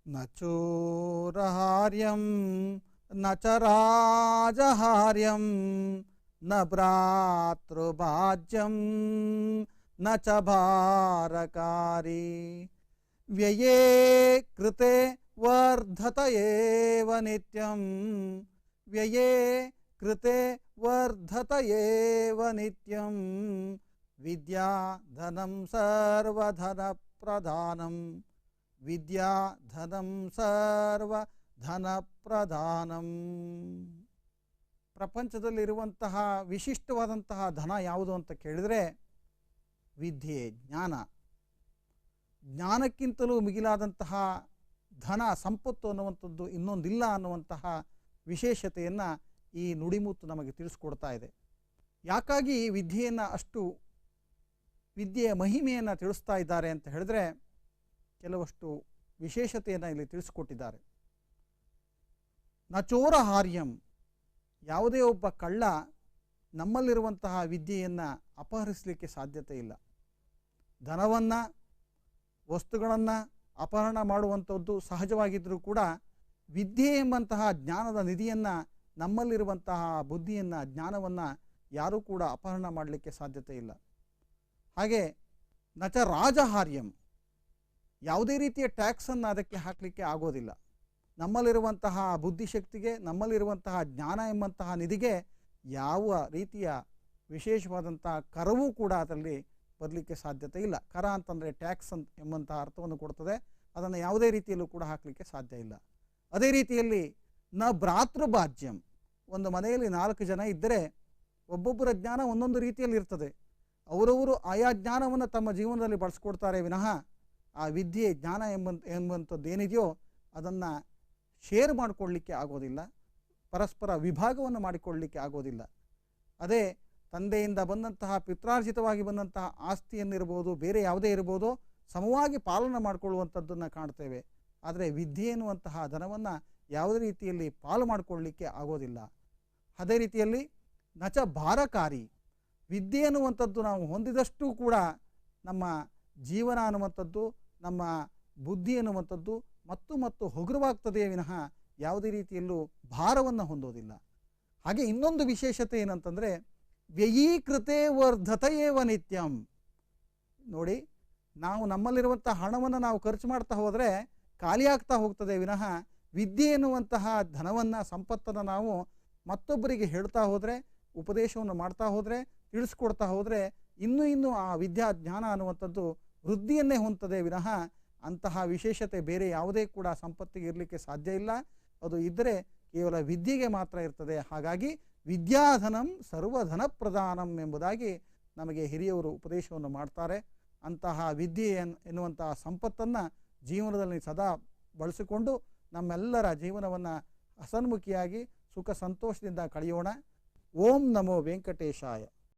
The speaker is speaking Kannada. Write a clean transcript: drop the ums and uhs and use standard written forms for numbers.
ನ ಚೋರಹಾರ್ಯಂ ನ ಚ ರಾಜಹಾರ್ಯಂ ನ ಭ್ರಾತೃಭಾಜ್ಯಂ ನ ಚ ಭಾರಕಾರಿ ವ್ಯಯೇ ಕೃತೆ ವರ್ಧತ ಏವ ನಿತ್ಯಂ ವ್ಯಯೇ ಕೃತೆ ವರ್ಧತ ಏವ ನಿತ್ಯಂ ವಿದ್ಯಾ ಧನಂ ಸರ್ವಧನ ಪ್ರಧಾನಂ ವಿದ್ಯಾ ಧನಂ ಸರ್ವಧನ ಪ್ರಧಾನಂ. ಪ್ರಪಂಚದಲ್ಲಿರುವಂತಹ ವಿಶಿಷ್ಟವಾದಂತಹ ಧನ ಯಾವುದು ಅಂತ ಕೇಳಿದರೆ ವಿದ್ಯೆ, ಜ್ಞಾನ. ಜ್ಞಾನಕ್ಕಿಂತಲೂ ಮಿಗಿಲಾದಂತಹ ಧನ, ಸಂಪತ್ತು ಅನ್ನುವಂಥದ್ದು ಇನ್ನೊಂದಿಲ್ಲ ಅನ್ನುವಂತಹ ವಿಶೇಷತೆಯನ್ನು ಈ ನುಡಿಮುತ್ತು ನಮಗೆ ತಿಳಿಸ್ಕೊಡ್ತಾ ಇದೆ. ಯಾಕಾಗಿ ವಿದ್ಯೆಯನ್ನು ಅಷ್ಟು, ವಿದ್ಯೆಯ ಮಹಿಮೆಯನ್ನು ತಿಳಿಸ್ತಾ ಇದ್ದಾರೆ ಅಂತ ಹೇಳಿದ್ರೆ ಕೆಲವಷ್ಟು ವಿಶೇಷತೆಯನ್ನು ಇಲ್ಲಿ ತಿಳಿಸ್ಕೊಟ್ಟಿದ್ದಾರೆ. ನ ಚೋರಹಾರ್ಯಂ, ಯಾವುದೇ ಒಬ್ಬ ಕಳ್ಳ ನಮ್ಮಲ್ಲಿರುವಂತಹ ವಿದ್ಯೆಯನ್ನು ಅಪಹರಿಸಲಿಕ್ಕೆ ಸಾಧ್ಯತೆ ಇಲ್ಲ. ಧನವನ್ನು, ವಸ್ತುಗಳನ್ನು ಅಪಹರಣ ಮಾಡುವಂಥದ್ದು ಸಹಜವಾಗಿದ್ದರೂ ಕೂಡ ವಿದ್ಯೆ ಎಂಬಂತಹ ಜ್ಞಾನದ ನಿಧಿಯನ್ನು, ನಮ್ಮಲ್ಲಿರುವಂತಹ ಬುದ್ಧಿಯನ್ನು, ಜ್ಞಾನವನ್ನು ಯಾರೂ ಕೂಡ ಅಪಹರಣ ಮಾಡಲಿಕ್ಕೆ ಸಾಧ್ಯತೆ ಇಲ್ಲ. ಹಾಗೆ ನಚ ರಾಜಹಾರ್ಯಂ, ಯಾವುದೇ ರೀತಿಯ ಟ್ಯಾಕ್ಸನ್ನು ಅದಕ್ಕೆ ಹಾಕಲಿಕ್ಕೆ ಆಗೋದಿಲ್ಲ. ನಮ್ಮಲ್ಲಿರುವಂತಹ ಬುದ್ಧಿಶಕ್ತಿಗೆ, ನಮ್ಮಲ್ಲಿರುವಂತಹ ಜ್ಞಾನ ಎಂಬಂತಹ ನಿಧಿಗೆ ಯಾವ ರೀತಿಯ ವಿಶೇಷವಾದಂತಹ ಕರವೂ ಕೂಡ ಅದರಲ್ಲಿ ಬರಲಿಕ್ಕೆ ಸಾಧ್ಯತೆ ಇಲ್ಲ. ಕರ ಅಂತಂದರೆ ಟ್ಯಾಕ್ಸ್ ಎಂಬಂತಹ ಅರ್ಥವನ್ನು ಕೊಡ್ತದೆ. ಅದನ್ನು ಯಾವುದೇ ರೀತಿಯಲ್ಲೂ ಕೂಡ ಹಾಕಲಿಕ್ಕೆ ಸಾಧ್ಯ ಇಲ್ಲ. ಅದೇ ರೀತಿಯಲ್ಲಿ ನ ಭ್ರಾತೃಭಾಜ್ಯಂ, ಒಂದು ಮನೆಯಲ್ಲಿ 4 ಜನ ಇದ್ದರೆ ಒಬ್ಬೊಬ್ಬರ ಜ್ಞಾನ ಒಂದೊಂದು ರೀತಿಯಲ್ಲಿ ಇರ್ತದೆ. ಅವರವರು ಆಯಾ ಜ್ಞಾನವನ್ನು ತಮ್ಮ ಜೀವನದಲ್ಲಿ ಬಳಸ್ಕೊಡ್ತಾರೆ ವಿನಃ ಆ ವಿದ್ಯೆ, ಜ್ಞಾನ ಎಂಬಂಥದ್ದು ಏನಿದೆಯೋ ಅದನ್ನು ಶೇರ್ ಮಾಡಿಕೊಳ್ಳಲಿಕ್ಕೆ ಆಗೋದಿಲ್ಲ, ಪರಸ್ಪರ ವಿಭಾಗವನ್ನು ಮಾಡಿಕೊಳ್ಳಲಿಕ್ಕೆ ಆಗೋದಿಲ್ಲ. ಅದೇ ತಂದೆಯಿಂದ ಬಂದಂತಹ ಪಿತ್ರಾರ್ಜಿತವಾಗಿ ಬಂದಂತಹ ಆಸ್ತಿಯನ್ನಿರ್ಬೋದು, ಬೇರೆ ಯಾವುದೇ ಇರ್ಬೋದು, ಸಮವಾಗಿ ಪಾಲನೆ ಮಾಡಿಕೊಳ್ಳುವಂಥದ್ದನ್ನು ಕಾಣ್ತೇವೆ. ಆದರೆ ವಿದ್ಯೆ ಎನ್ನುವಂತಹ ಧನವನ್ನು ಯಾವುದೇ ರೀತಿಯಲ್ಲಿ ಪಾಲು ಮಾಡಿಕೊಳ್ಳಲಿಕ್ಕೆ ಆಗೋದಿಲ್ಲ. ಅದೇ ರೀತಿಯಲ್ಲಿ ನಚ ಭಾರಕಾರಿ, ವಿದ್ಯೆ ಅನ್ನುವಂಥದ್ದು ನಾವು ಹೊಂದಿದಷ್ಟು ಕೂಡ ನಮ್ಮ ಜೀವನ ಅನ್ನುವಂಥದ್ದು, ನಮ್ಮ ಬುದ್ಧಿ ಅನ್ನುವಂಥದ್ದು ಮತ್ತು ಹಗುರವಾಗ್ತದೆಯೇ ವಿನಃ ಯಾವುದೇ ರೀತಿಯಲ್ಲೂ ಭಾರವನ್ನು ಹೊಂದೋದಿಲ್ಲ. ಹಾಗೆ ಇನ್ನೊಂದು ವಿಶೇಷತೆ ಏನಂತಂದರೆ ವ್ಯಯೀಕೃತೆ ವರ್ಧತ ಏವ ನಿತ್ಯಂ. ನೋಡಿ, ನಾವು ನಮ್ಮಲ್ಲಿರುವಂಥ ಹಣವನ್ನು ನಾವು ಖರ್ಚು ಮಾಡ್ತಾ ಹೋದರೆ ಖಾಲಿಯಾಗ್ತಾ ಹೋಗ್ತದೆ ವಿನಃ ವಿದ್ಯೆ ಎನ್ನುವಂತಹ ಧನವನ್ನು, ಸಂಪತ್ತನ್ನು ನಾವು ಮತ್ತೊಬ್ಬರಿಗೆ ಹೇಳ್ತಾ ಹೋದರೆ, ಉಪದೇಶವನ್ನು ಮಾಡ್ತಾ ಹೋದರೆ, ತಿಳಿಸ್ಕೊಡ್ತಾ ಹೋದರೆ ಇನ್ನೂ ಆ ವಿದ್ಯಾ ಜ್ಞಾನ ಅನ್ನುವಂಥದ್ದು ವೃದ್ಧಿಯನ್ನೇ ಹೊಂದದೆ ವಿನಃ ಅಂತಹ ವಿಶೇಷತೆ ಬೇರೆ ಯಾವುದೇ ಕೂಡ ಸಂಪತ್ತಿಗೆ ಇರಲಿಕ್ಕೆ ಸಾಧ್ಯ ಇಲ್ಲ. ಅದು ಇದ್ದರೆ ಕೇವಲ ವಿದ್ಯೆಗೆ ಮಾತ್ರ ಇರ್ತದೆ. ಹಾಗಾಗಿ ವಿದ್ಯಾಧನಂ ಸರ್ವಧನ ಪ್ರಧಾನಂ ಎಂಬುದಾಗಿ ನಮಗೆ ಹಿರಿಯವರು ಉಪದೇಶವನ್ನು ಮಾಡ್ತಾರೆ. ಅಂತಹ ವಿದ್ಯೆ ಎನ್ನುವಂತಹ ಸಂಪತ್ತನ್ನು ಜೀವನದಲ್ಲಿ ಸದಾ ಬಳಸಿಕೊಂಡು ನಮ್ಮೆಲ್ಲರ ಜೀವನವನ್ನು ಹಸನ್ಮುಖಿಯಾಗಿ ಸುಖ ಸಂತೋಷದಿಂದ ಕಳೆಯೋಣ. ಓಂ ನಮೋ ವೆಂಕಟೇಶಾಯ.